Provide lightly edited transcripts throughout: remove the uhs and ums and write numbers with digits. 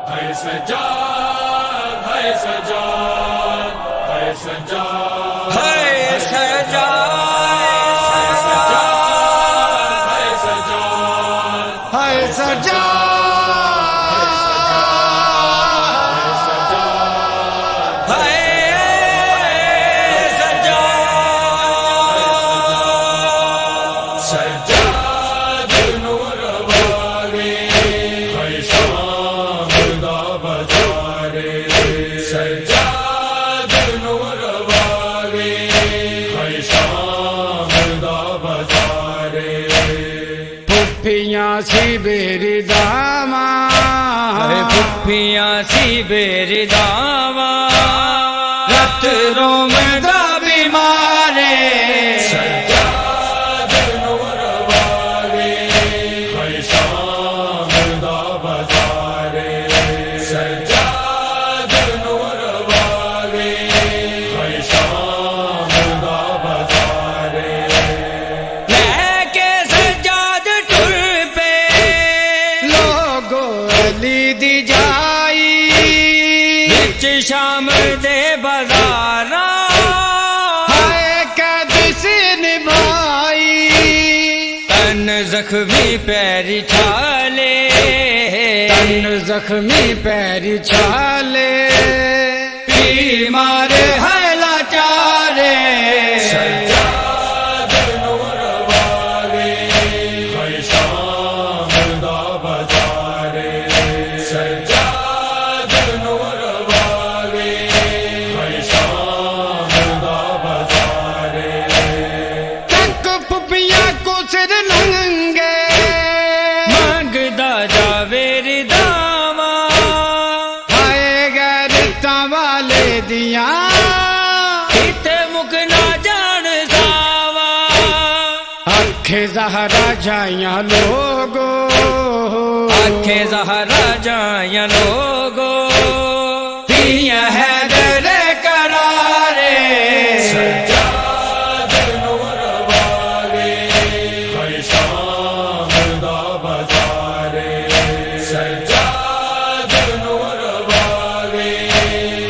है सजाद, है सजाद, है सजाद, है सजाद, है सजाद, है सजाद, सजाद नूर वाले, है शाम दा बजारे। सजाद नूर वाले, है शाम दा बजारे। पुफियां सी बेरी दावा, पुफियां सी बेरी दावा, रत रोम दा बीमारे। सजाद नूर वाले, है शाम दा बजारे। सजाद नूर वाले, है शाम दा बजारे। लेके सजाद टुर पे लोगो अली दी जाई, बिच शाम दे बाजारा हाय कैद से निभाई। तन जख्मी पैरी छाले, तन जख्मी पैरी छाले, बीमार है लाचारे। सजाद नूर वाले, है शाम दा बजारे। सजाद नूर वाले, है शाम दा बजारे। तक पुपिया को सिर नंगे, मंगदा जावेर दावा, हाय गैरता वाले दिया, इते मुक ना जान सावा। आखे जहरा जाया लोगो, आखे जहरा जाया लोगो, पिया है दर करारे। सजाद नूर वाले, है शाम दा बजारे। सजाद नूर वाले,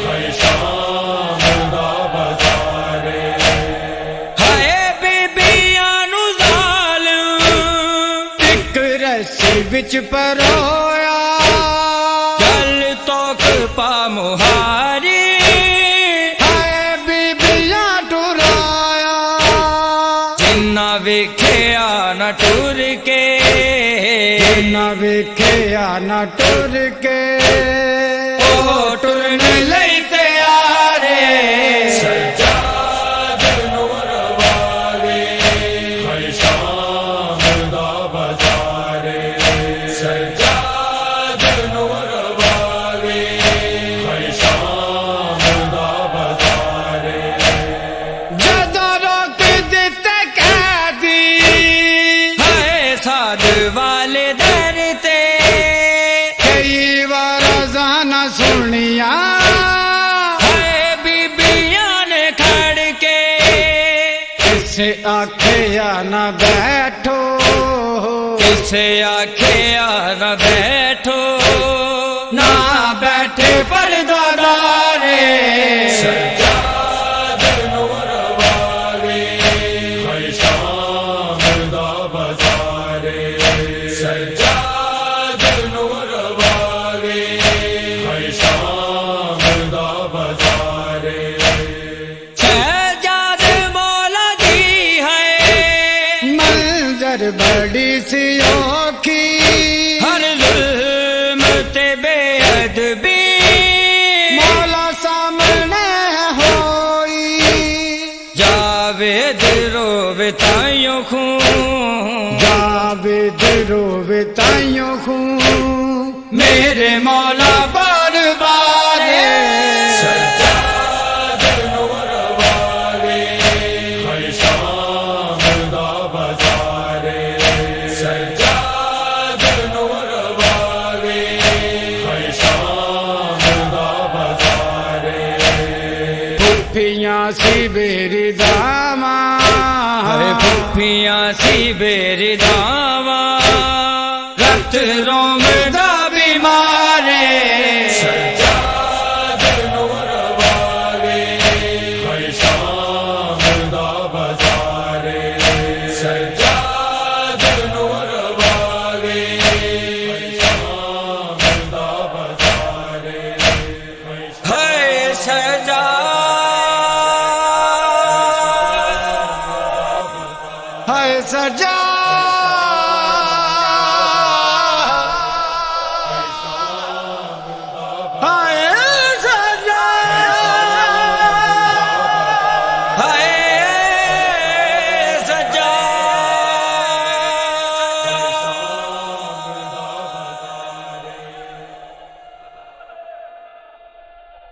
है शाम दा बजारे। हाय बीबियां नु ज़ालिम इक रस्सी विच परोया, गल तोक पा मुहारी। हाय बीबियां टुराया, जिन्ना वेख्या ना टुर के, जिन्ना वेख्या ना टुर के, ओ टुरन लई तैयारे। सजाद नूर वाले, है शाम दा बजारे। सजाद नूर वाले, है शाम दा बजारे। जदों रोक दिते कैदी, हाय साध वाले दर ते, कई बार जाना सुनिया, हाय बीबियां ने खड़ के, किसे आखे या ना बैठो, किसे आखे या ना बैठो, ना बैठे परदादारे। सजाद नूर वाले, है शाम दा बजारे। सजाद नूर वाले, है शाम दा बजारे। सजाद मौला दी है मंजर बड़ी सी औखी, हर जुल्म ते बेअदबी मौला सामने होई। जावेद रोवे ताइयों खूं, जावेद रोवे ताइयों खूं, मेरे मौला बार बारे। सजाद नूर वाले, है शाम दा बजारे। सजाद नूर वाले, है शाम दा बजारे। पुफियां सी बेरी दावा, पुफियां सी बेरी दावा, रत रोम दा बीमारे। सजा